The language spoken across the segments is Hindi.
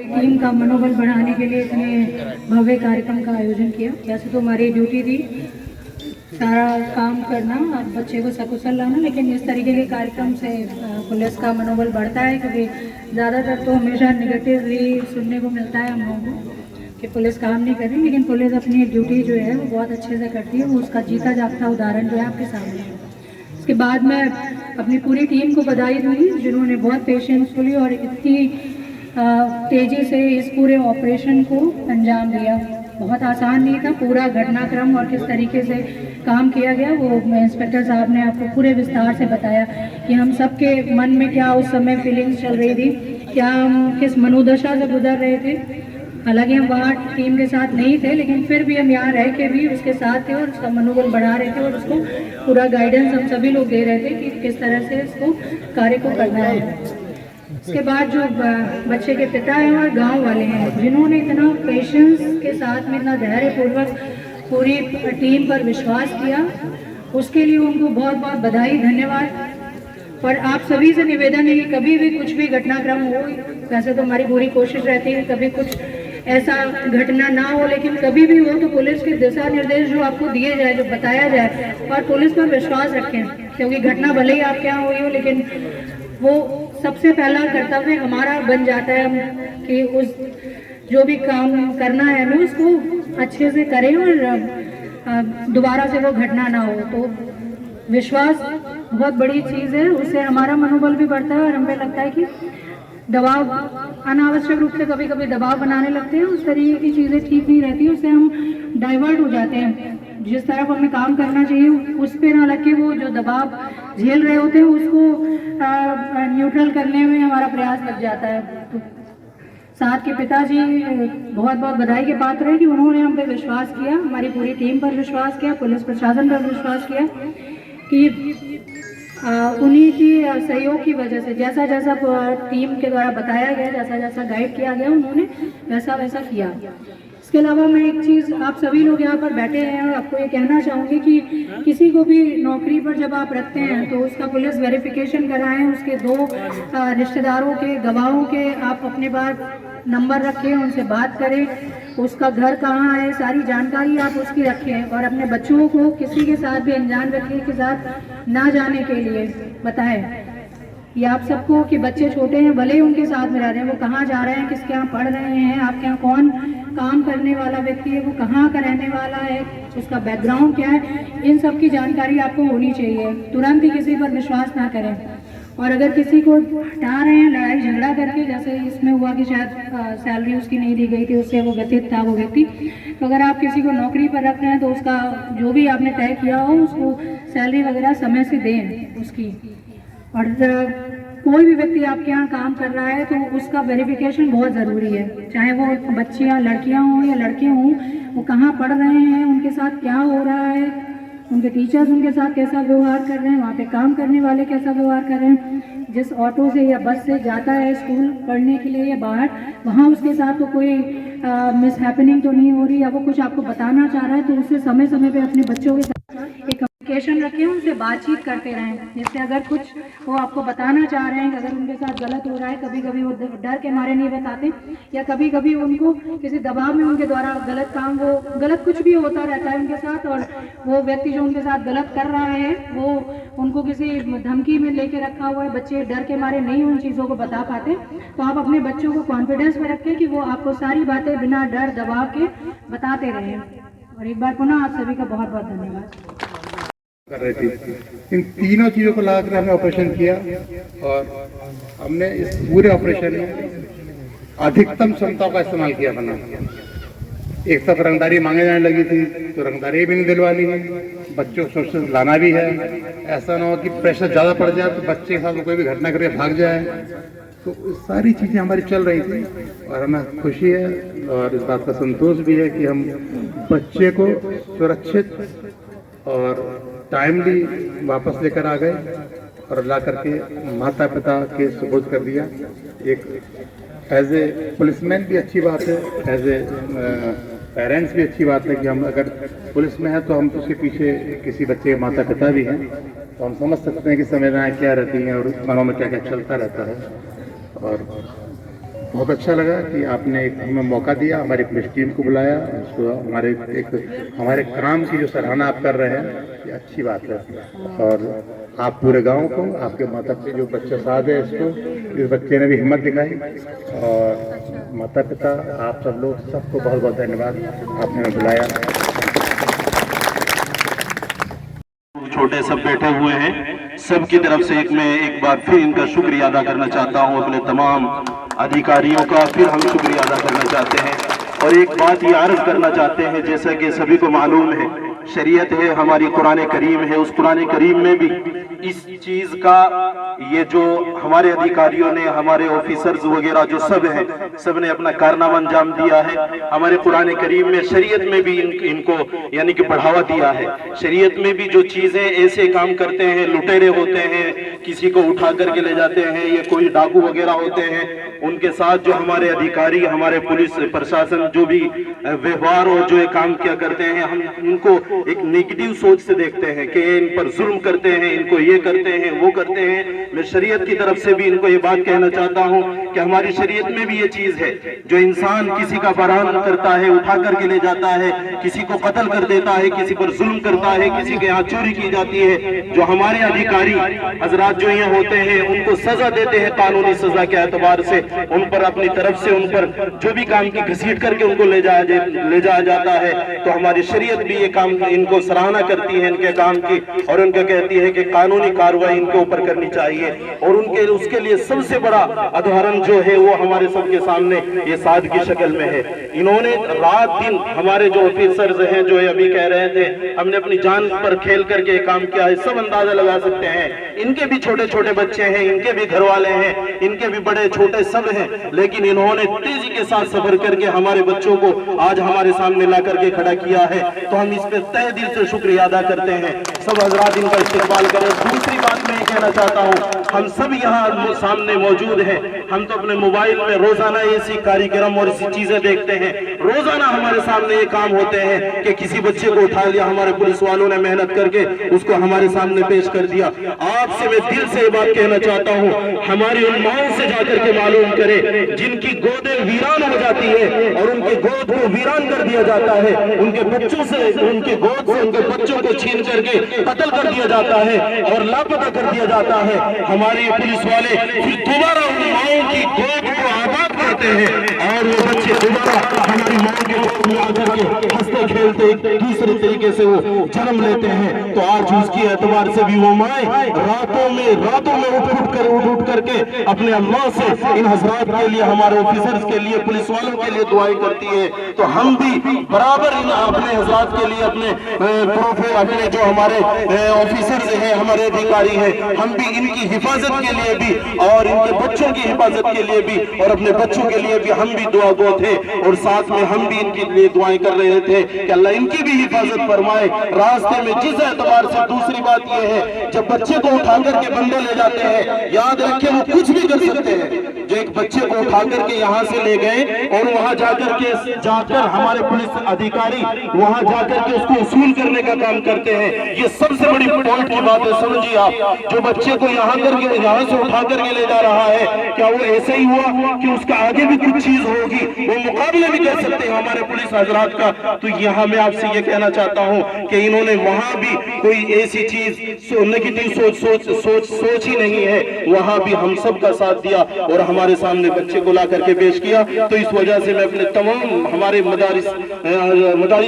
टीम का मनोबल बढ़ाने के लिए इतने भव्य कार्यक्रम का आयोजन किया। वैसे तो हमारी ड्यूटी थी सारा काम करना और बच्चे को सकुशल लाना, लेकिन इस तरीके के कार्यक्रम से पुलिस का मनोबल बढ़ता है, क्योंकि ज़्यादातर तो हमेशा निगेटिव ही सुनने को मिलता है हम लोगों को कि पुलिस काम नहीं कर रही, लेकिन पुलिस अपनी ड्यूटी जो है वो बहुत अच्छे से करती है। वो उसका जीता जागता उदाहरण जो है आपके सामने है। उसके बाद मैं अपनी पूरी टीम को बधाई दूंगी जिन्होंने बहुत पेशेंसफुली और इतनी तेज़ी से इस पूरे ऑपरेशन को अंजाम दिया। बहुत आसान नहीं था, पूरा घटनाक्रम और किस तरीके से काम किया गया वो इंस्पेक्टर साहब ने आपको पूरे विस्तार से बताया कि हम सबके मन में क्या उस समय फीलिंग्स चल रही थी, क्या हम किस मनोदशा से गुजर रहे थे। हालांकि हम वहाँ टीम के साथ नहीं थे, लेकिन फिर भी हम यहाँ रह के भी उसके साथ थे और उसका मनोबल बढ़ा रहे थे और उसको पूरा गाइडेंस हम सभी लोग दे रहे थे कि किस तरह से इसको कार्य को करना है। उसके बाद जो बच्चे के पिता हैं और गांव वाले हैं जिन्होंने इतना पेशेंस के साथ में इतना धैर्यपूर्वक पूरी टीम पर विश्वास किया, उसके लिए उनको बहुत बहुत बधाई, धन्यवाद। और आप सभी से निवेदन है कि कभी भी कुछ भी घटनाक्रम हो, वैसे तो हमारी पूरी कोशिश रहती है कभी कुछ ऐसा घटना ना हो, लेकिन कभी भी हो तो पुलिस के दिशा निर्देश जो आपको दिए जाए, जो बताया जाए, और पुलिस पर विश्वास रखें, क्योंकि घटना भले ही आपके यहाँ हुई हो, लेकिन वो सबसे पहला कर्तव्य हमारा बन जाता है कि उस जो भी काम करना है हमें उसको अच्छे से करें और दोबारा से वो घटना ना हो। तो विश्वास बहुत बड़ी चीज़ है, उससे हमारा मनोबल भी बढ़ता है और हमें लगता है कि दबाव, अनावश्यक रूप से कभी कभी दबाव बनाने लगते हैं, उस तरीके की चीज़ें ठीक नहीं रहती, उससे हम डाइवर्ट हो जाते हैं। जिस तरफ हमें काम करना चाहिए उस पर ना लग के वो जो दबाव झेल रहे होते हैं उसको न्यूट्रल करने में हमारा प्रयास लग जाता है। तो साथ के पिताजी बहुत बहुत बधाई के पात्र हैं कि उन्होंने हम पे विश्वास किया, हमारी पूरी टीम पर विश्वास किया, पुलिस प्रशासन पर विश्वास किया कि उन्हीं की सहयोग की वजह से जैसा जैसा टीम के द्वारा बताया गया, जैसा जैसा गाइड किया गया, उन्होंने वैसा वैसा किया। इसके अलावा मैं एक चीज़, आप सभी लोग यहाँ पर बैठे हैं और आपको ये कहना चाहूँगी कि किसी को भी नौकरी पर जब आप रखते हैं तो उसका पुलिस वेरिफिकेशन कराएं, उसके 2 रिश्तेदारों के, गवाहों के आप अपने पास नंबर रखें, उनसे बात करें, उसका घर कहाँ है, सारी जानकारी आप उसकी रखें, और अपने बच्चों को किसी के साथ भी, अनजान व्यक्ति के साथ ना जाने के लिए बताएं। ये आप सबको कि बच्चे छोटे हैं, भले ही उनके साथ में रह रहे हैं, वो कहाँ जा रहे हैं, किसके यहाँ पढ़ रहे हैं, आपके यहाँ कौन काम करने वाला व्यक्ति है, वो कहाँ का रहने वाला है, उसका बैकग्राउंड क्या है, इन सब की जानकारी आपको होनी चाहिए। तुरंत ही किसी पर विश्वास ना करें, और अगर किसी को हटा रहे हैं लड़ाई झगड़ा करके, जैसे इसमें हुआ कि शायद सैलरी उसकी नहीं दी गई थी, उससे वो व्यतीत था वो व्यक्ति, तो अगर आप किसी को नौकरी पर रख रहे हैं तो उसका जो भी आपने तय किया हो उसको सैलरी वगैरह समय से दें उसकी। और कोई भी व्यक्ति आपके यहाँ काम कर रहा है तो उसका वेरिफिकेशन बहुत ज़रूरी है, चाहे वो बच्चियाँ लड़कियाँ हों या लड़के हों, वो कहाँ पढ़ रहे हैं, उनके साथ क्या हो रहा है, उनके टीचर्स उनके साथ कैसा व्यवहार कर रहे हैं, वहाँ पे काम करने वाले कैसा व्यवहार कर रहे हैं, जिस ऑटो से या बस से जाता है स्कूल पढ़ने के लिए या बाहर, वहाँ उसके साथ तो कोई मिस हैपनिंग तो नहीं हो रही, या वो कुछ आपको बताना चाह रहा है तो उससे समय समय पे अपने बच्चों के साथ एक कम्युनिकेशन रखें, उनसे बातचीत करते रहें, जिससे अगर कुछ वो आपको बताना चाह रहे हैं, अगर उनके साथ गलत हो रहा है, कभी कभी वो डर के मारे नहीं बताते, या कभी कभी उनको किसी दबाव में उनके द्वारा गलत काम, वो गलत कुछ भी होता रहता है उनके साथ, और वो व्यक्ति जो उनके साथ गलत कर रहा है वो उनको किसी धमकी में लेके रखा हुआ है, बच्चे डर के मारे नहीं उन चीज़ों को बता पाते, तो आप अपने बच्चों को कॉन्फिडेंस में रखें कि वो आपको सारी बातें बिना डर दबाव के बताते रहें। और एक बार पुनः आप सभी का बहुत बहुत धन्यवाद। कर रही थी, इन तीनों चीज़ों को लगाकर हमने ऑपरेशन किया और हमने इस पूरे ऑपरेशन में अधिकतम क्षमताओं का इस्तेमाल किया बना। एक तरफ रंगदारी मांगे जाने लगी थी तो रंगदारी भी नहीं दिलवा ली है, बच्चों को सुरक्षित लाना भी है, ऐसा ना हो कि प्रेशर ज़्यादा पड़ जाए तो बच्चे के साथ कोई भी घटना करके भाग जाए। तो सारी चीज़ें हमारी चल रही थी और हमें खुशी है और इस बात का संतोष भी है कि हम बच्चे को सुरक्षित और टाइमली वापस लेकर आ गए और ला करके माता पिता के सुपुर्द कर दिया। एक एज ए पुलिसमैन भी अच्छी बात है, एज ए पेरेंट्स भी अच्छी बात है कि हम अगर पुलिस में हैं तो हम उसके पीछे किसी बच्चे के माता पिता भी हैं, तो हम समझ सकते हैं कि संवेदनाएं क्या रहती हैं और मनों में क्या क्या चलता रहता है। और बहुत अच्छा लगा कि आपने एक हमें मौका दिया, हमारी पुलिस टीम को बुलाया, उसको हमारे काम की जो सराहना आप कर रहे हैं, ये अच्छी बात है। और आप पूरे गांव को, आपके माता पिता जो बच्चा साथ है इसको, इस बच्चे ने भी हिम्मत दिखाई, और माता पिता आप सब लोग सबको बहुत बहुत धन्यवाद, आपने हमें बुलाया। छोटे सब बैठे हुए हैं, सबकी तरफ से मैं एक बार फिर इनका शुक्रिया अदा करना चाहता हूं, अपने तमाम अधिकारियों का फिर हम शुक्रिया अदा करना चाहते हैं। और एक बात ये अर्ज करना चाहते हैं, जैसा कि सभी को मालूम है, शरीयत है हमारी, कुरान करीम है, उस कुरान करीम में भी इस चीज का, ये जो हमारे अधिकारियों ने, हमारे ऑफिसर्स वगैरह जो सब हैं, सब ने अपना कारनामा अंजाम दिया है। हमारे कुरान करीम में शरीयत में भी इनको यानी कि बढ़ावा दिया है। शरीयत में भी जो चीजें ऐसे काम करते हैं, लुटेरे होते हैं, किसी को उठा करके ले जाते हैं, ये कोई डाकू वगैरह होते हैं, उनके साथ जो हमारे अधिकारी, हमारे पुलिस प्रशासन जो भी व्यवहार और जो ये काम क्या करते हैं, हम उनको एक नेगेटिव सोच से देखते हैं कि इन पर जुल्म करते हैं, इनको ये करते हैं, वो करते हैं। मैं शरीयत की तरफ से भी इनको ये बात कहना चाहता हूँ कि हमारी शरीयत में भी ये चीज है, जो इंसान किसी का बरान करता है, उठा करके ले जाता है, किसी को कत्ल कर देता है, किसी पर जुल्म करता है, किसी के यहाँ चोरी की जाती है, जो हमारे अधिकारी हजरात जो यहाँ होते हैं उनको सजा देते हैं, कानूनी सजा के एतबार से उन पर अपनी तरफ से उन पर जो भी काम की घसीट करके उनको ले जाया जाता है। तो हमारी शरीयत भी ये काम, इनको सराहना करती है इनके काम की, और उनको कहती है कि कानूनी कार्रवाई इनके ऊपर करनी चाहिए। और उनके उसके लिए सबसे बड़ा उदाहरण जो है वो हमारे सबके सामने ये साद की शक्ल में है। इन्होंने रात दिन, हमारे जो ऑफिसर्स हैं जो अभी कह रहे थे हमने अपनी जान पर खेल करके काम किया है, सब अंदाजा लगा सकते हैं। इनके भी छोटे छोटे बच्चे हैं, इनके भी घर वाले हैं, इनके भी बड़े छोटे सब हैं, लेकिन इन्होंने तेजी के साथ सफर करके हमारे बच्चों को आज हमारे सामने ला करके खड़ा किया है। तो हम इस पे तहे दिल से शुक्रिया अदा करते हैं। सब हजरात इनका इस्तेमाल करें। दूसरी बात मैं ये कहना चाहता हूँ, हम सब यहाँ सामने मौजूद हैं, हम तो अपने मोबाइल में रोजाना ऐसी कार्यक्रम और ऐसी चीजें देखते हैं, रोजाना हमारे सामने ये काम होते हैं कि किसी बच्चे को उठा लिया, हमारे पुलिस वालों ने मेहनत करके उसको हमारे सामने पेश कर दिया। आपसे मैं दिल से ये बात कहना चाहता हूँ, हमारी उन माओं से जाकर के मालूम करें जिनकी गोदें वीरान हो जाती है और उनके गोद को वीरान कर दिया जाता है, उनके बच्चों से, उनके गोद से उनके बच्चों को छीन करके कत्ल कर दिया जाता है और लापता कर दिया जाता है। हमारे पुलिस वाले फिर दोबारा उन माओं की गोद को आबाद करते हैं और वो बच्चे दोबारा हमारी माओं के गोद में आकर के हंसते खेलते दूसरे तरीके से वो जन्म लेते हैं। तो आज उसकी एतबार से भी वो माए रातों में उठ करके अपने अल्लाह से इन हजरात के लिए, हमारे ऑफिसर्स के लिए, पुलिस वालों के लिए दुआएं करती है। तो हम भी बराबर इन अपने हजरात के लिए, अपने जो हमारे ऑफिसर्स हैं, हमारे अधिकारी हैं, हम भी इनकी हिफाजत के लिए भी और इनके बच्चों की हिफाजत के लिए भी और अपने बच्चों के लिए भी हम भी दुआ गो थे और साथ में हम भी इनके लिए दुआएं कर रहे थे कि अल्लाह इनकी भी हिफाजत फरमाए रास्ते में। जिस एतबार से दूसरी बात यह है, जब बच्चे को उठा करके बंदे ले जाते हैं, याद रखें वो कुछ भी कर सकते हैं। जो एक बच्चे को उठा करके यहाँ से ले गए और वहां जाकर हमारे पुलिस अधिकारी वहां जाकर के उसको वसूल करने का काम करते हैं, ये सबसे बड़ी पॉइंट की बात है। समझिए आप, जो बच्चे को यहाँ से उठा करके ले जा रहा है, क्या वो ऐसे ही हुआ कि उसका आगे भी कुछ चीज होगी, वो मुकाबले भी कर सकते हैं हमारे पुलिस हजरात का। तो यहाँ मैं आपसे ये कहना चाहता हूँ कि इन्होंने वहां भी कोई ऐसी चीज नेगेटिव सोच ही नहीं है, वहां भी हम सब का साथ दिया और हमारे सामने बच्चे को ला करके पेश किया। तो इस वजह से मैं अपने तमाम हमारे मदारिस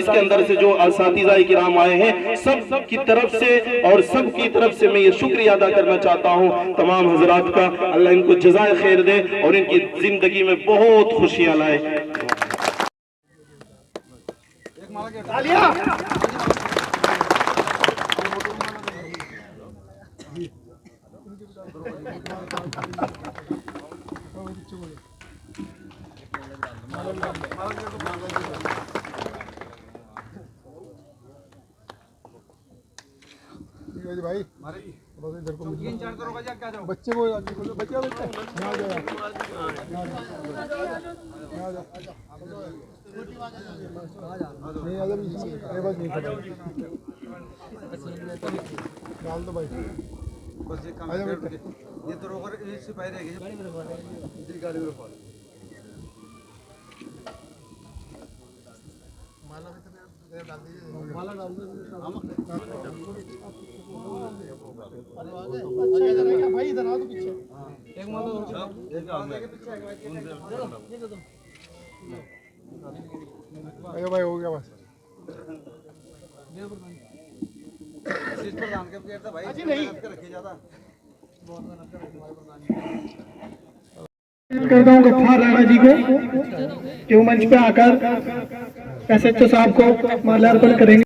के अंदर से जो असातिज़ा किराम आए हैं, सब की तरफ से और सब की तरफ से मैं ये शुक्रिया अदा करना चाहता हूँ तमाम हजरात का। अल्लाह इनको जज़ाए खैर दे और इनकी जिंदगी में बहुत खुशियां लाए। भाई इधर को बच्चे को बच्चे नहीं अगर बस नहीं डाल दो भाई, ये तो रोकर सिपाही रहेगी गाड़ी में। अच्छा इधर आइए भाई, इधर आओ तो पीछे। आइए भाई, हो गया बस। अजी नहीं करता हूँ गफ्फार राणा जी को, जो मंच पे आकर एसएचओ साहब को माल्यार्पण करेंगे।